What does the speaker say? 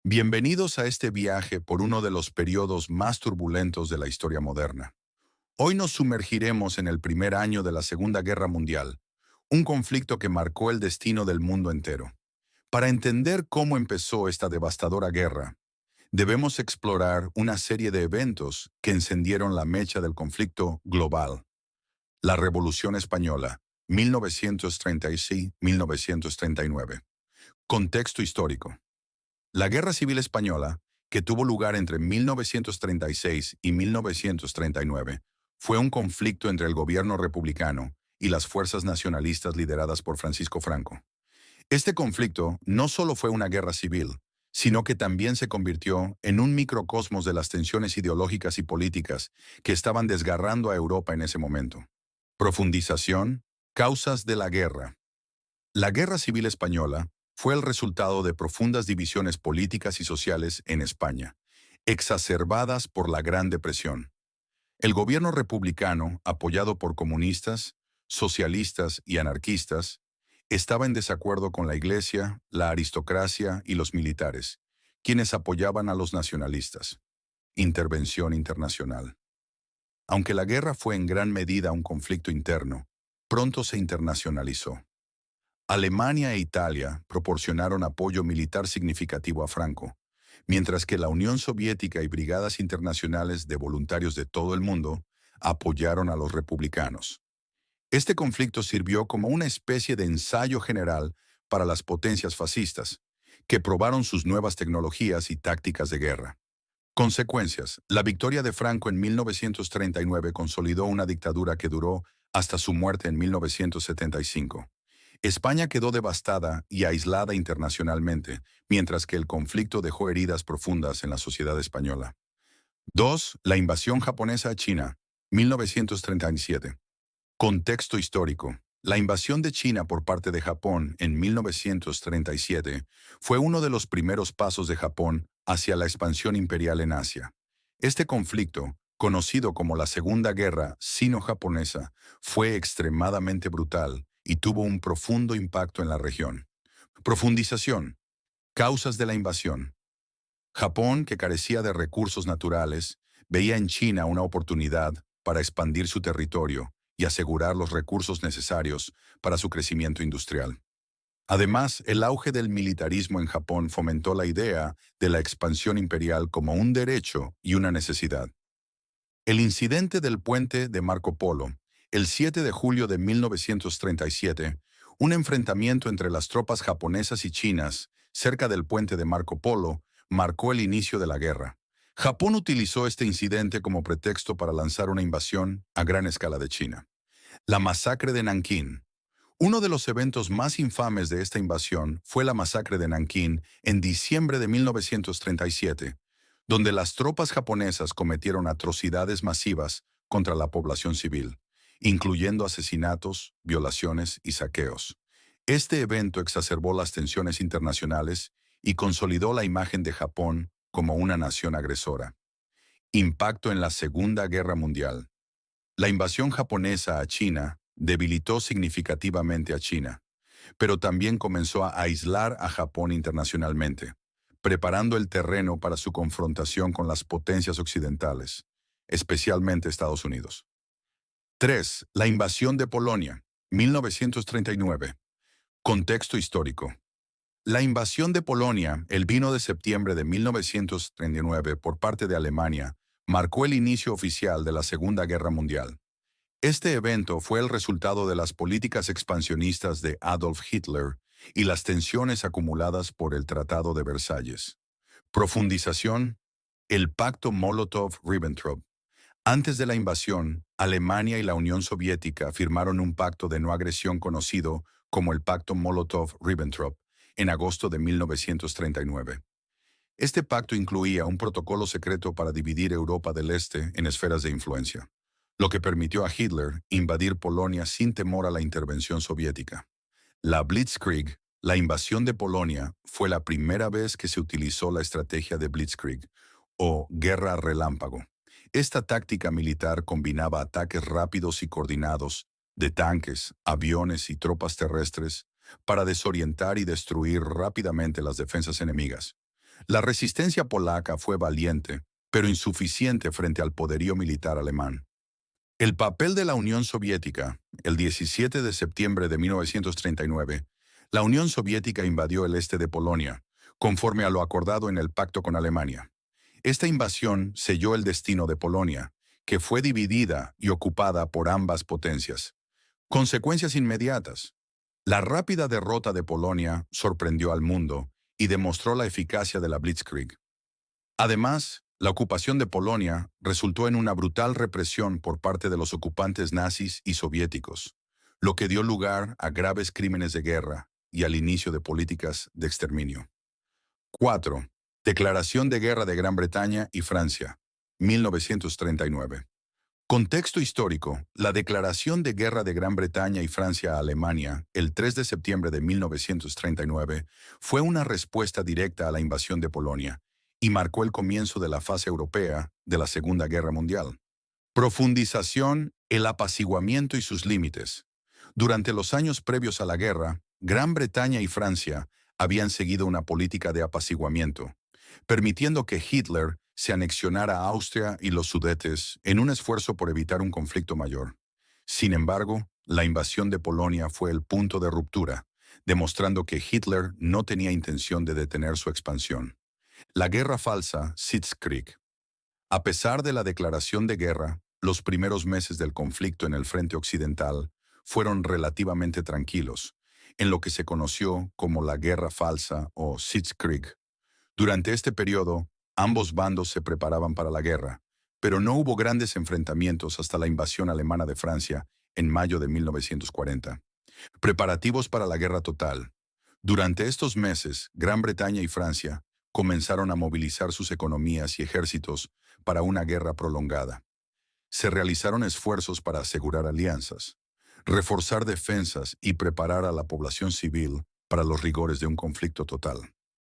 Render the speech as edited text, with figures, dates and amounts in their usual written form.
Bienvenidos a este viaje por uno de los periodos más turbulentos de la historia moderna. Hoy nos sumergiremos en el primer año de la Segunda Guerra Mundial, un conflicto que marcó el destino del mundo entero. Para entender cómo empezó esta devastadora guerra, debemos explorar una serie de eventos que encendieron la mecha del conflicto global. La Revolución Española, 1936-1939. Contexto histórico. La Guerra Civil Española, que tuvo lugar entre 1936 y 1939, fue un conflicto entre el gobierno republicano y las fuerzas nacionalistas lideradas por Francisco Franco. Este conflicto no solo fue una guerra civil, sino que también se convirtió en un microcosmos de las tensiones ideológicas y políticas que estaban desgarrando a Europa en ese momento. Profundización, causas de la guerra. La Guerra Civil Española fue el resultado de profundas divisiones políticas y sociales en España, exacerbadas por la Gran Depresión. El gobierno republicano, apoyado por comunistas, socialistas y anarquistas, estaba en desacuerdo con la Iglesia, la aristocracia y los militares, quienes apoyaban a los nacionalistas. Intervención internacional. Aunque la guerra fue en gran medida un conflicto interno, pronto se internacionalizó. Alemania e Italia proporcionaron apoyo militar significativo a Franco, mientras que la Unión Soviética y brigadas internacionales de voluntarios de todo el mundo apoyaron a los republicanos. Este conflicto sirvió como una especie de ensayo general para las potencias fascistas, que probaron sus nuevas tecnologías y tácticas de guerra. Consecuencias. La victoria de Franco en 1939 consolidó una dictadura que duró hasta su muerte en 1975. España quedó devastada y aislada internacionalmente, mientras que el conflicto dejó heridas profundas en la sociedad española. 2. La invasión japonesa a China, 1937. Contexto histórico. La invasión de China por parte de Japón en 1937 fue uno de los primeros pasos de Japón hacia la expansión imperial en Asia. Este conflicto, conocido como la Segunda Guerra Sino-Japonesa, fue extremadamente brutal y tuvo un profundo impacto en la región. Profundización. Causas de la invasión. Japón, que carecía de recursos naturales, veía en China una oportunidad para expandir su territorio y asegurar los recursos necesarios para su crecimiento industrial. Además, el auge del militarismo en Japón fomentó la idea de la expansión imperial como un derecho y una necesidad. El incidente del puente de Marco Polo, el 7 de julio de 1937, un enfrentamiento entre las tropas japonesas y chinas cerca del puente de Marco Polo, marcó el inicio de la guerra. Japón utilizó este incidente como pretexto para lanzar una invasión a gran escala de China. La masacre de Nankín. Uno de los eventos más infames de esta invasión fue la masacre de Nankín en diciembre de 1937, donde las tropas japonesas cometieron atrocidades masivas contra la población civil, incluyendo asesinatos, violaciones y saqueos. Este evento exacerbó las tensiones internacionales y consolidó la imagen de Japón como una nación agresora. Impacto en la Segunda Guerra Mundial. La invasión japonesa a China debilitó significativamente a China, pero también comenzó a aislar a Japón internacionalmente, preparando el terreno para su confrontación con las potencias occidentales, especialmente Estados Unidos. 3. La invasión de Polonia, 1939. Contexto histórico. La invasión de Polonia, el 1 de septiembre de 1939 por parte de Alemania, marcó el inicio oficial de la Segunda Guerra Mundial. Este evento fue el resultado de las políticas expansionistas de Adolf Hitler y las tensiones acumuladas por el Tratado de Versalles. Profundización. El Pacto Molotov-Ribbentrop. Antes de la invasión, Alemania y la Unión Soviética firmaron un pacto de no agresión conocido como el Pacto Molotov-Ribbentrop en agosto de 1939. Este pacto incluía un protocolo secreto para dividir Europa del Este en esferas de influencia, lo que permitió a Hitler invadir Polonia sin temor a la intervención soviética. La Blitzkrieg, la invasión de Polonia, fue la primera vez que se utilizó la estrategia de Blitzkrieg, o guerra relámpago. Esta táctica militar combinaba ataques rápidos y coordinados de tanques, aviones y tropas terrestres para desorientar y destruir rápidamente las defensas enemigas. La resistencia polaca fue valiente, pero insuficiente frente al poderío militar alemán. El papel de la Unión Soviética. El 17 de septiembre de 1939, la Unión Soviética invadió el este de Polonia, conforme a lo acordado en el pacto con Alemania. Esta invasión selló el destino de Polonia, que fue dividida y ocupada por ambas potencias. Consecuencias inmediatas. La rápida derrota de Polonia sorprendió al mundo y demostró la eficacia de la Blitzkrieg. Además, la ocupación de Polonia resultó en una brutal represión por parte de los ocupantes nazis y soviéticos, lo que dio lugar a graves crímenes de guerra y al inicio de políticas de exterminio. 4. Declaración de guerra de Gran Bretaña y Francia, 1939. Contexto histórico. La declaración de guerra de Gran Bretaña y Francia a Alemania, el 3 de septiembre de 1939, fue una respuesta directa a la invasión de Polonia y marcó el comienzo de la fase europea de la Segunda Guerra Mundial. Profundización, el apaciguamiento y sus límites. Durante los años previos a la guerra, Gran Bretaña y Francia habían seguido una política de apaciguamiento, permitiendo que Hitler se anexionara a Austria y los Sudetes en un esfuerzo por evitar un conflicto mayor. Sin embargo, la invasión de Polonia fue el punto de ruptura, demostrando que Hitler no tenía intención de detener su expansión. La guerra falsa, Sitzkrieg. A pesar de la declaración de guerra, los primeros meses del conflicto en el frente occidental fueron relativamente tranquilos, en lo que se conoció como la guerra falsa o Sitzkrieg. Durante este periodo, ambos bandos se preparaban para la guerra, pero no hubo grandes enfrentamientos hasta la invasión alemana de Francia en mayo de 1940. Preparativos para la guerra total. Durante estos meses, Gran Bretaña y Francia comenzaron a movilizar sus economías y ejércitos para una guerra prolongada. Se realizaron esfuerzos para asegurar alianzas, reforzar defensas y preparar a la población civil para los rigores de un conflicto total.